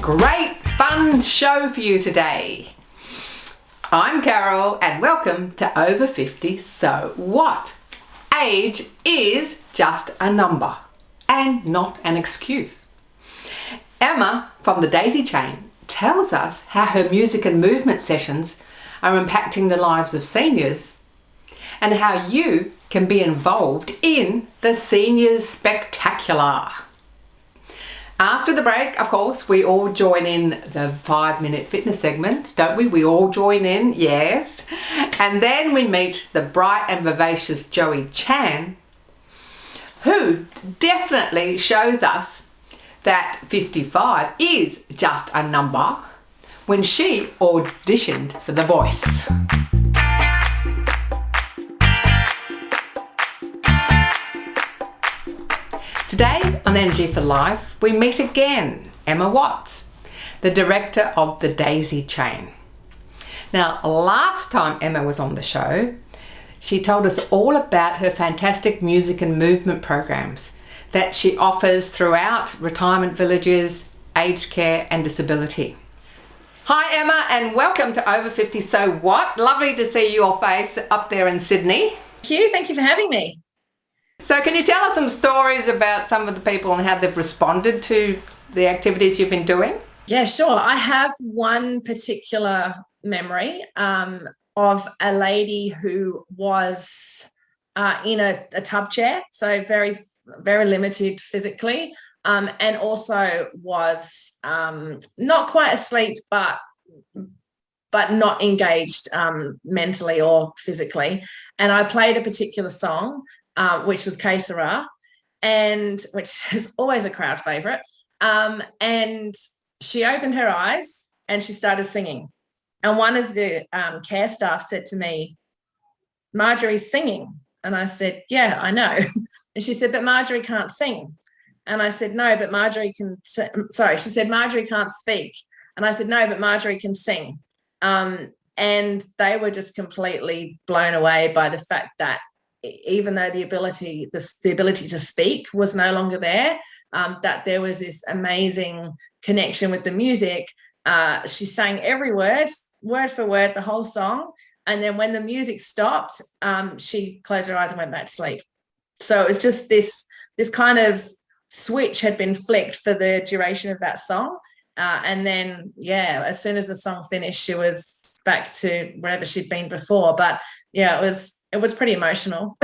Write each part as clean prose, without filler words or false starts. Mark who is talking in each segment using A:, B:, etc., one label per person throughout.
A: great fun show for you today. I'm Carol and welcome to Over 50 So What? Age is just a number and not an excuse. Emma from the Daisie Chain tells us how her music and movement sessions are impacting the lives of seniors and how you can be involved in the Seniors Spectacular. After the break, of course, we all join in the 5-minute fitness segment, don't we? We all join in, yes. And then we meet the bright and vivacious Daisie Chain, who definitely shows us that 55 is just a number when she auditioned for The Voice. Today on Energy for Life, we meet again Emma Watts, the director of the Daisie Chain. Now, last time Emma was on the show, she told us all about her fantastic music and movement programs that she offers throughout retirement villages, aged care and disability. Hi Emma, and welcome to Over 50 So What? Lovely to see your face up there in Sydney.
B: Thank you for having me.
A: So can you tell us some stories about some of the people and how they've responded to the activities you've been doing?
B: Yeah, sure. I have one particular memory of a lady who was in a tub chair, so very, very limited physically, and also was not quite asleep, but not engaged mentally or physically. And I played a particular song, which was Que Sera, and which is always a crowd favourite. And she opened her eyes and she started singing. And one of the care staff said to me, "Marjorie's singing." And I said, "Yeah, I know." And she said, "But Marjorie can't sing." And I said, "No, but Marjorie can." Sorry, she said, "Marjorie can't speak." And I said, "No, but Marjorie can sing." And they were just completely blown away by the fact that even though the ability to speak was no longer there, that there was this amazing connection with the music. She sang every word for word, the whole song. And then when the music stopped, she closed her eyes and went back to sleep. So it was just this kind of switch had been flicked for the duration of that song. And then, yeah, as soon as the song finished, she was back to wherever she'd been before. But yeah, it was pretty emotional.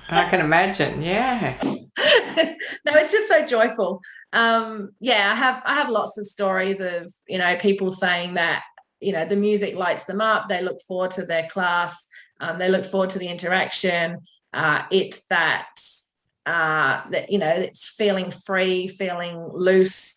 A: I can imagine, yeah.
B: No, it's just so joyful. Yeah, I have lots of stories of, people saying that, the music lights them up. They look forward to their class. They look forward to the interaction. It's that, it's feeling free, feeling loose,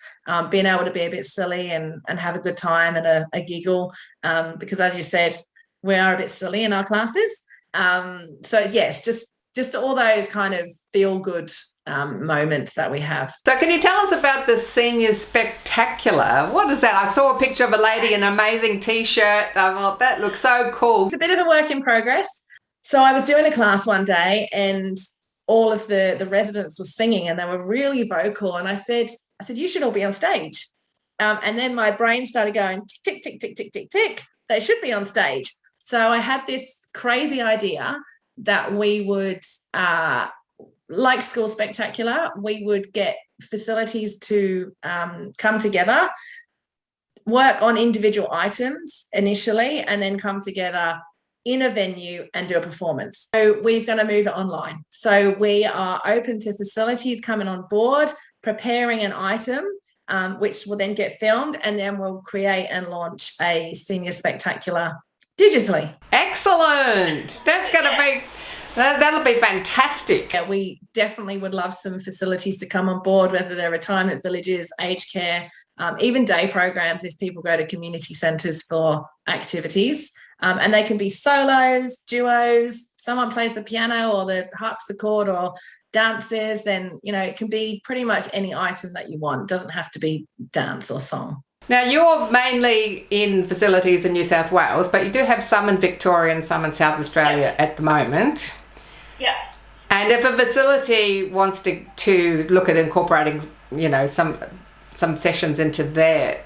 B: being able to be a bit silly and have a good time and a giggle. Because as you said, we are a bit silly in our classes. So yes, just all those kind of feel good moments that we have.
A: So can you tell us about the Seniors Spectacular? What is that? I saw a picture of a lady in an amazing t-shirt. I thought that looks so cool.
B: It's a bit of a work in progress. So I was doing a class one day and all of the residents were singing and they were really vocal. And I said, you should all be on stage. And then my brain started going tick, tick, tick, tick, tick, tick. They should be on stage. So I had this crazy idea that we would, like School Spectacular, we would get facilities to come together, work on individual items initially, and then come together in a venue and do a performance. So we're going to move it online. So we are open to facilities coming on board, preparing an item, which will then get filmed, and then we'll create and launch a Senior Spectacular digitally.
A: Excellent. That'll be fantastic.
B: Yeah, we definitely would love some facilities to come on board, whether they're retirement villages, aged care, even day programs if people go to community centres for activities. And they can be solos, duos, someone plays the piano or the harpsichord or dances, then, it can be pretty much any item that you want. It doesn't have to be dance or song.
A: Now, you're mainly in facilities in New South Wales, but you do have some in Victoria and some in South Australia at the moment.
B: Yeah.
A: And if a facility wants to look at incorporating, some some sessions into their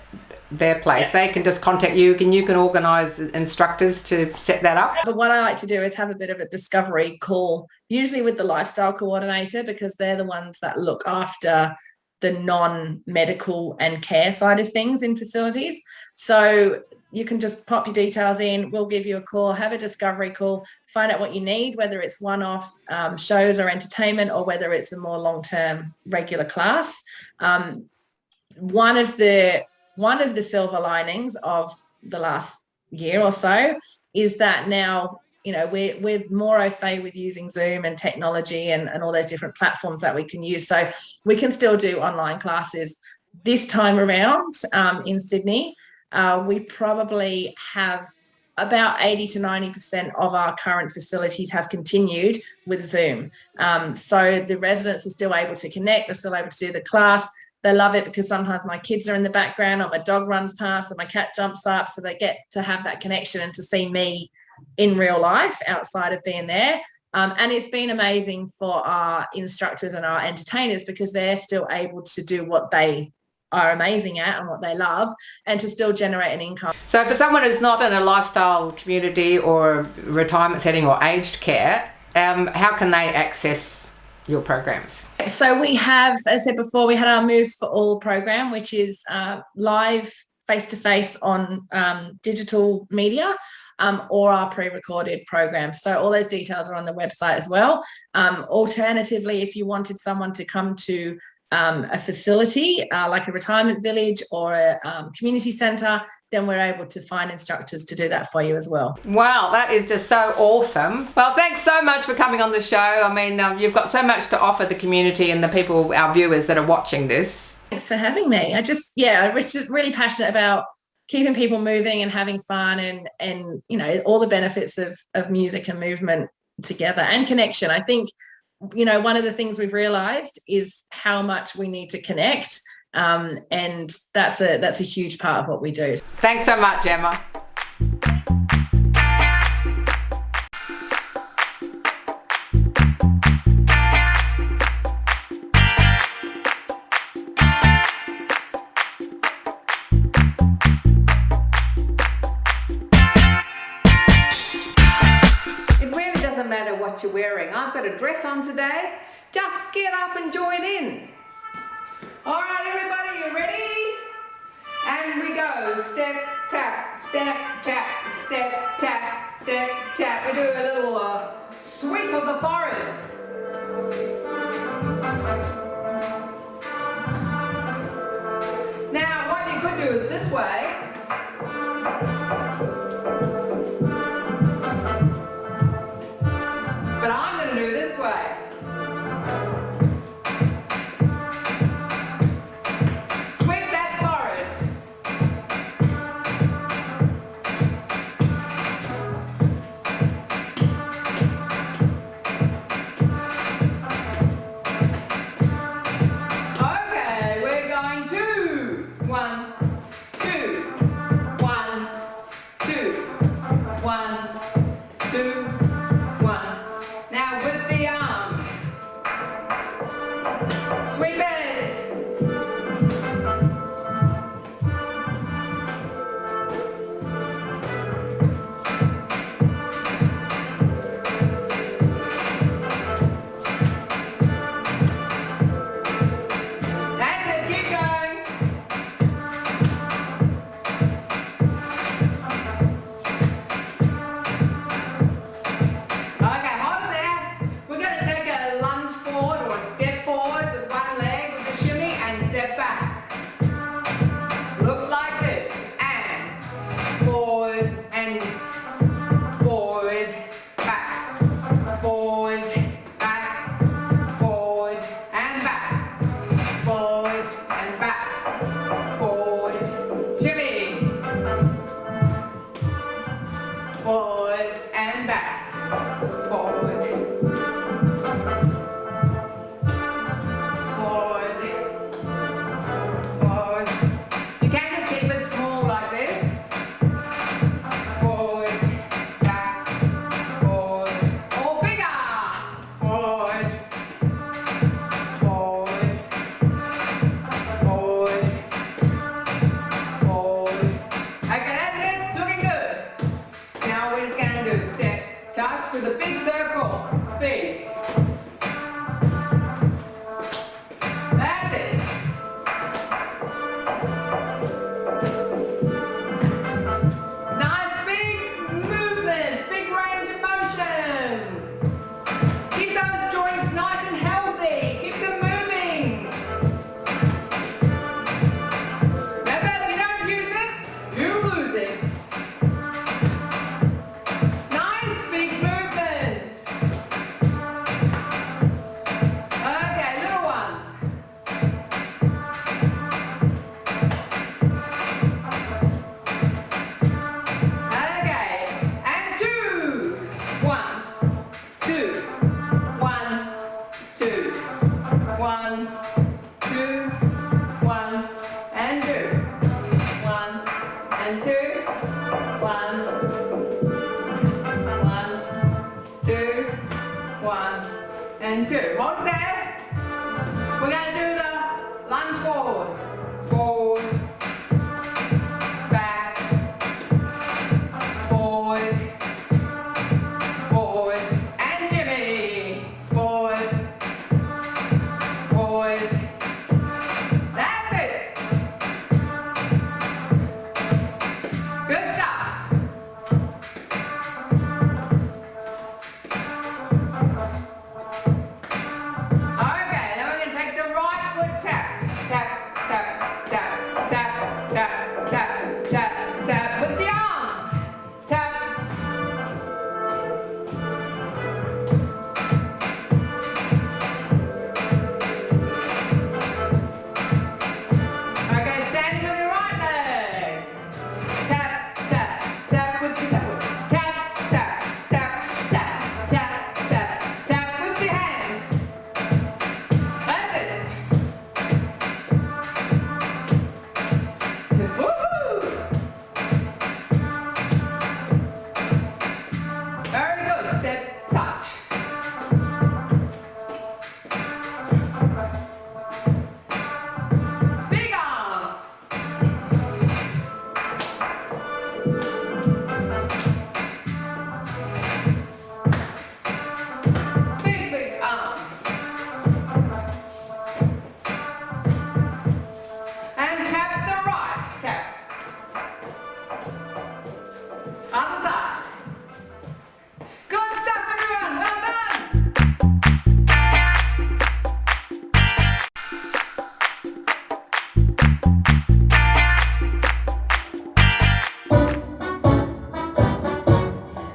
A: place, they can just contact you and you can organise instructors to set that up.
B: But what I like to do is have a bit of a discovery call, usually with the lifestyle coordinator, because they're the ones that look after the non-medical and care side of things in facilities. So you can just pop your details in, we'll give you a call, have a discovery call, find out what you need, whether it's one-off shows or entertainment, or whether it's a more long-term regular class. One of the silver linings of the last year or so is that now, you know, we're more au fait with using Zoom and technology and all those different platforms that we can use. So we can still do online classes. This time around in Sydney, we probably have about 80 to 90% of our current facilities have continued with Zoom. So the residents are still able to connect, they're still able to do the class. They love it because sometimes my kids are in the background, or my dog runs past, or my cat jumps up, so they get to have that connection and to see me in real life outside of being there. And it's been amazing for our instructors and our entertainers, because they're still able to do what they are amazing at and what they love, and to still generate an income.
A: So for someone who's not in a lifestyle community or retirement setting or aged care, how can they access your programs?
B: So we have, as I said before, we had our Moves for All program, which is live face-to-face on digital media, or our pre-recorded program. So all those details are on the website as well. Alternatively, if you wanted someone to come to a facility like a retirement village or a community centre, then we're able to find instructors to do that for you as well.
A: Wow, that is just so awesome. Well, thanks so much for coming on the show. I mean, you've got so much to offer the community and the people, our viewers that are watching this.
B: Thanks for having me. I'm just really passionate about keeping people moving and having fun, and you know, all the benefits of music and movement together, and connection. I think, you know, one of the things we've realized is how much we need to connect, and that's a huge part of what we do.
A: Thanks so much, Emma. It really doesn't matter what you're wearing. I've got a dress on today. Just get up and join in. All right, everybody, you ready? And we go. Step, tap, step, tap, step, tap, step, tap. We do a little sweep of the forehead. Now, what you could do is this way. But I'm going to do this way. 1, 2, 1, and 2. 1 and 2. 1, 1, 2, 1, and 2. Hold there. We're going to do the lunge forward. Forward, back, forward, forward, and shimmy. Forward, forward. That's it. Good stuff. Okay, then we're going to take the right foot tap. Tap, tap, tap, tap, tap, tap, tap, tap with the arms. Tap. Okay, standing on your right leg. Tap, tap, tap with the tap. Tap, tap, tap, tap, tap, tap, tap with the hands. That's it. Woohoo! Very good. Step, touch. Big arm. Big, big arm. And tap the right. Tap. Other side. Good stuff, everyone. Well done.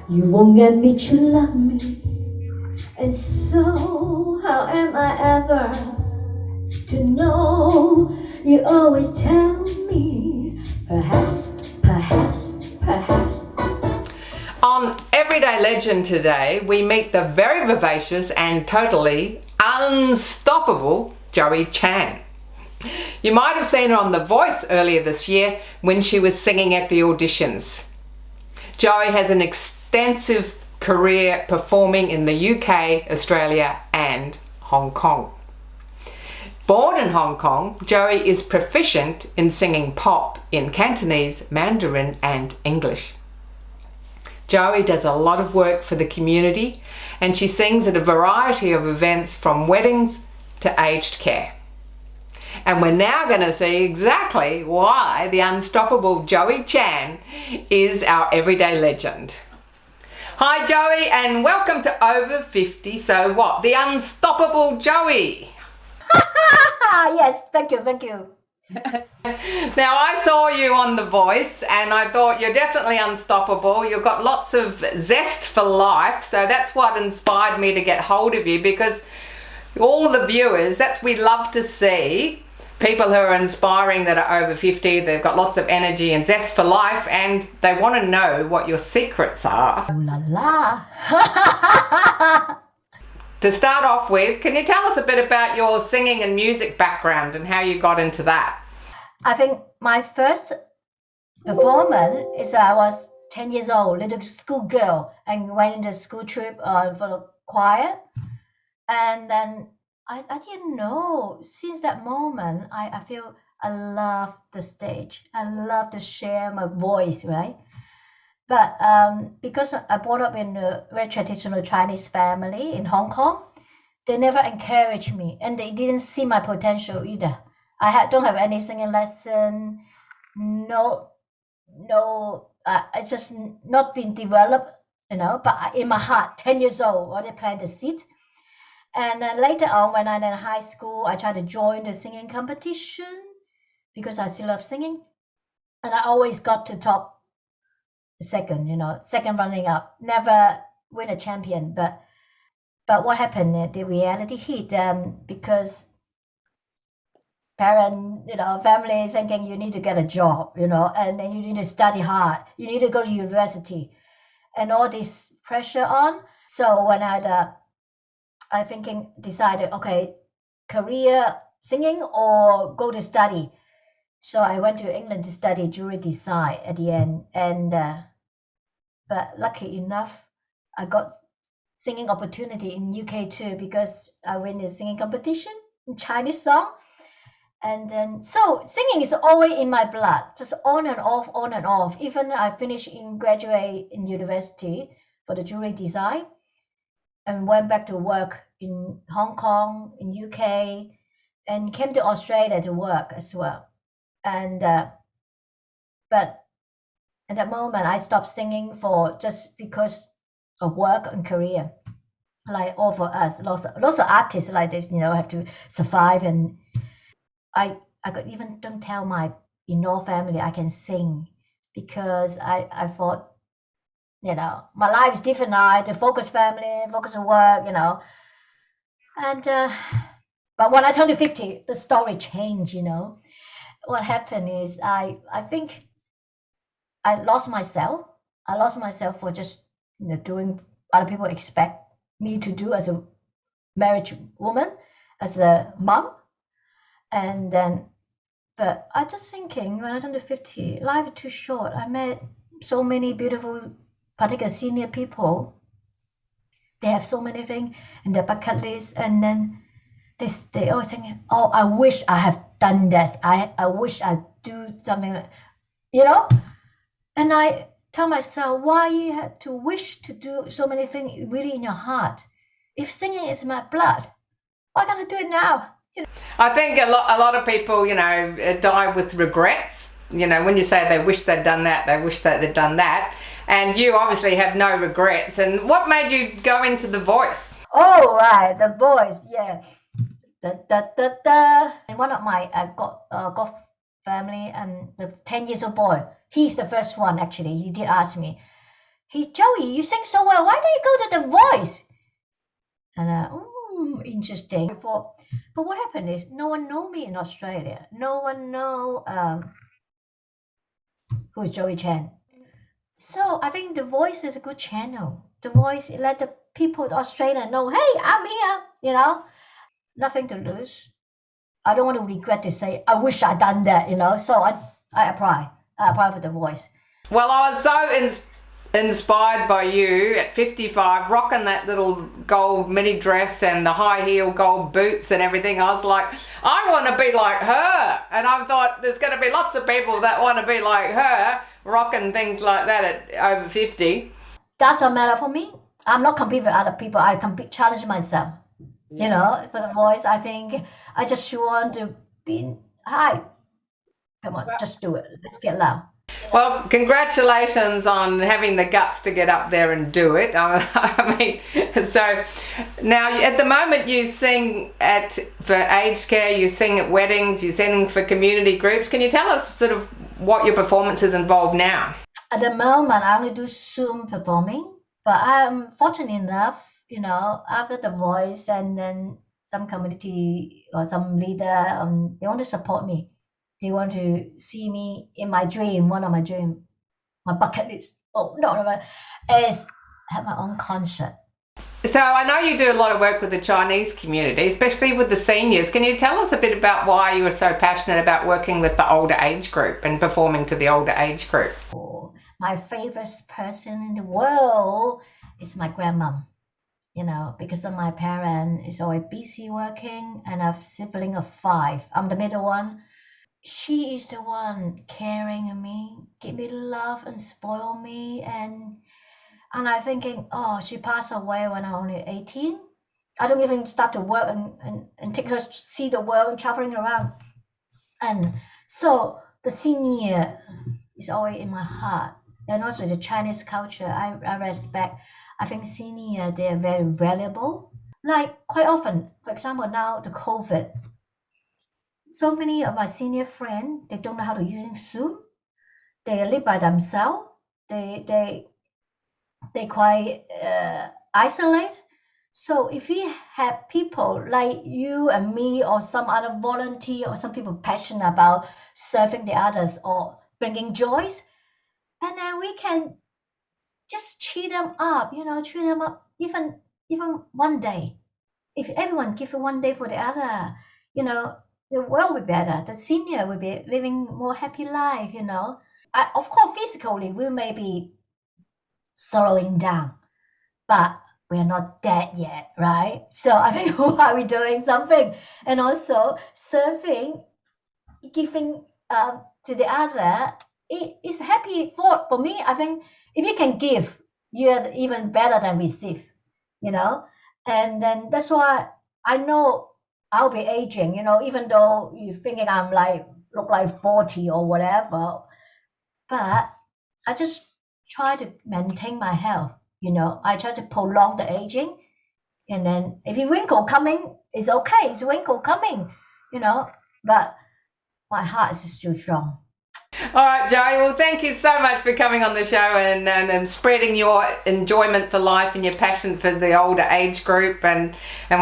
C: You won't get me to love me, and so how am I ever to know? You always tell me, perhaps, perhaps, perhaps.
A: On Everyday Legend today, we meet the very vivacious and totally unstoppable Joey Chan. You might have seen her on The Voice earlier this year when she was singing at the auditions. Joey has an extensive career performing in the UK, Australia and Hong Kong. Born in Hong Kong, Joey is proficient in singing pop in Cantonese, Mandarin and English. Joey does a lot of work for the community and she sings at a variety of events from weddings to aged care. And we're now going to see exactly why the unstoppable Joey Chan is our everyday legend. Hi Joey, and welcome to Over 50 So What, the unstoppable Joey.
C: Yes, thank you, thank you.
A: Now I saw you on The Voice and I thought you're definitely unstoppable. You've got lots of zest for life, so that's what inspired me to get hold of you, because all the viewers, we love to see people who are inspiring, that are over 50, they've got lots of energy and zest for life, and they want to know what your secrets are.
C: Ooh la la.
A: To start off with, can you tell us a bit about your singing and music background and how you got into that?
C: I think my first performance is I was 10 years old, little school girl, and went in the school trip for the choir. And then I didn't know. Since that moment, I feel I love the stage. I love to share my voice, right? But because I brought up in a very traditional Chinese family in Hong Kong, they never encouraged me, and they didn't see my potential either. Don't have any singing lesson, it's just not been developed, But in my heart, 10 years old, already planted the seed. And then later on, when I'm in high school, I tried to join the singing competition because I still love singing, and I always got to top second, second running up, never win a champion. But what happened? The reality hit because parents, family thinking you need to get a job, and then you need to study hard, you need to go to university, and all this pressure on. So when I decided, okay, career singing or go to study. So I went to England to study jewelry design at the end, and but lucky enough, I got singing opportunity in UK too because I win the singing competition in Chinese song. And then so singing is always in my blood, just on and off, on and off. Even I finished in graduate in university for the jewelry design and went back to work in Hong Kong, in UK, and came to Australia to work as well. And but at that moment, I stopped singing for just because of work and career. Like all for us, lots of artists like this, have to survive. And I could even don't tell my in-law family I can sing because I thought, my life is different now. I had to focus family, focus on work, And but when I turned to 50, the story changed. What happened is I think I lost myself. I lost myself for just doing other people expect me to do as a married woman, as a mom. And then, but I just thinking when I turned to 50, life is too short. I met so many beautiful, particularly senior people. They have so many things in their bucket list, and then they always think, oh, I wish I have done this. I wish I do something, And I tell myself, why you have to wish to do so many things really in your heart? If singing is my blood, why can't I do it now?
A: I think a lot of people, die with regrets. When you say they wish they'd done that, they wish that they'd done that. And you obviously have no regrets. And what made you go into The Voice?
C: Oh, right, The Voice, yeah. And one of my golf family and the 10 years old boy, he's the first one actually. He did ask me, hey, Joey, you sing so well. Why don't you go to The Voice? And interesting. But what happened is no one know me in Australia. No one know who is Joey Chain. So I think The Voice is a good channel. The Voice let the people in Australia know, hey, I'm here, nothing to lose. I don't want to regret to say, I wish I'd done that, So I apply. I apply for The Voice.
A: Well, I was so inspired by you at 55, rocking that little gold mini dress and the high heel gold boots and everything. I was like, I want to be like her. And I thought there's going to be lots of people that want to be like her, rocking things like that at over 50.
C: Doesn't matter for me. I'm not competing with other people. I challenge myself. For The Voice, I think I just want to be high. Come on, just do it. Let's get loud.
A: Well, congratulations on having the guts to get up there and do it. I mean, so now at the moment you sing for aged care, you sing at weddings, you sing for community groups. Can you tell us sort of what your performances involve now?
C: At the moment, I only do Zoom performing, but I'm fortunate enough, after The Voice and then some community or some leader, they want to support me. They want to see me in my dream, one of my dream, my bucket list. Oh, no, is have my own concert.
A: So I know you do a lot of work with the Chinese community, especially with the seniors. Can you tell us a bit about why you were so passionate about working with the older age group and performing to the older age group?
C: Oh, my favorite person in the world is my grandmom. Because of my parents is always busy working, and I have sibling of 5. I'm the middle one. She is the one caring me, give me love and spoil me, and I'm thinking, oh, she passed away when I was only 18. I don't even start to work and take her to see the world and traveling around. And so the senior is always in my heart. And also the Chinese culture, I respect. I think senior, they are very valuable. Like quite often, for example, now the COVID, so many of my senior friends, they don't know how to use Zoom. They live by themselves. They quite isolate. So if we have people like you and me or some other volunteer or some people passionate about serving the others or bringing joys, and then we can just cheer them up, even one day. if everyone give one day for the other, you know, the world will be better. The senior will be living more happy life, you know. Of course, physically, we may be slowing down, but we're not dead yet, right? So I think why are we doing something? And also serving, giving to the other, it's a happy thought for me. I think if you can give, you're even better than receive, you know. And then that's why I know I'll be aging, you know, even though you're thinking I'm like look like 40 or whatever, but I just try to maintain my health, you know. I try to prolong the aging, and then if you wrinkle coming, it's okay, it's a wrinkle coming, you know, but my heart is still strong.
A: All right, Joey, well, thank you so much for coming on the show and spreading your enjoyment for life and your passion for the older age group. And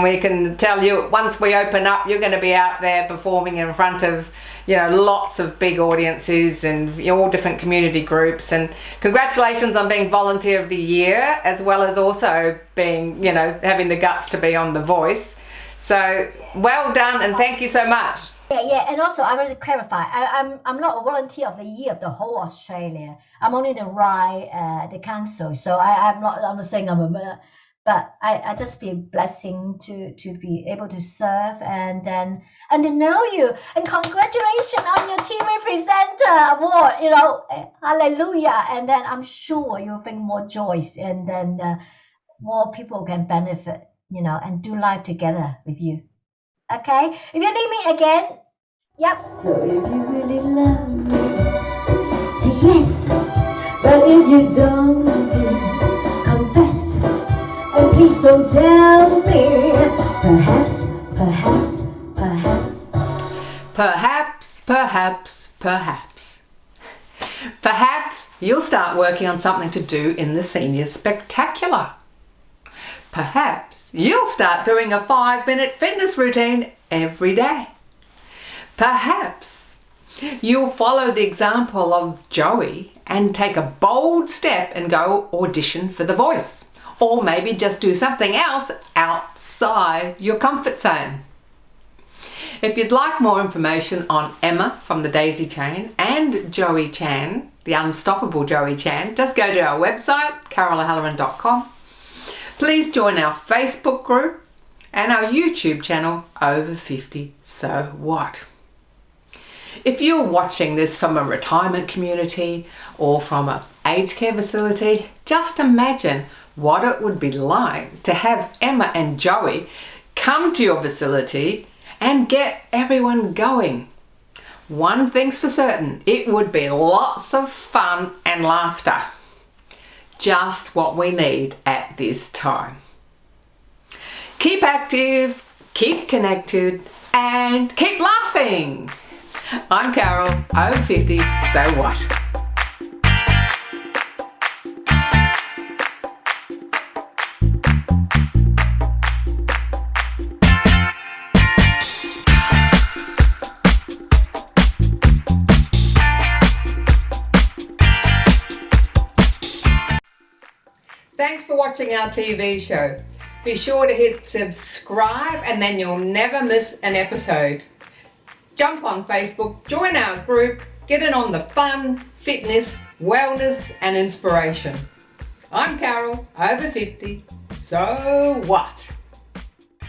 A: we can tell you, once we open up, you're going to be out there performing in front of, you know, lots of big audiences and all different community groups. And congratulations on being Volunteer of the Year, as well as also being, you know, having the guts to be on The Voice. So well done, and thank you so much.
C: Yeah, and also I want to clarify. I'm not a volunteer of the year of the whole Australia. I'm only the council. So I'm not saying I'm a, but I just be a blessing to be able to serve and to know you. And congratulations on your TV presenter award. You know, hallelujah. And then I'm sure you'll bring more joys, and then more people can benefit. You know, and do life together with you. Okay, if you need me again, yep. So if you really love me, say yes. But if you don't, confess. And please don't tell me.
A: Perhaps you'll start working on something to do in the Senior Spectacular. Perhaps you'll start doing a 5-minute fitness routine every day. Perhaps you'll follow the example of Joey and take a bold step and go audition for The Voice. Or maybe just do something else outside your comfort zone. If you'd like more information on Emma from the Daisie Chain and Joey Chan, the unstoppable Joey Chan, just go to our website, carolohhalloran.com. Please join our Facebook group and our YouTube channel, Over 50 So What. If you're watching this from a retirement community or from an aged care facility, just imagine what it would be like to have Emma and Joey come to your facility and get everyone going. One thing's for certain, it would be lots of fun and laughter. Just what we need at this time. Keep active, keep connected, and keep laughing. I'm Carol, over 50, so what? Thanks for watching our TV show. Be sure to hit subscribe and then you'll never miss an episode. Jump on Facebook, join our group, get in on the fun, fitness, wellness and inspiration. I'm Carol, over 50, so what?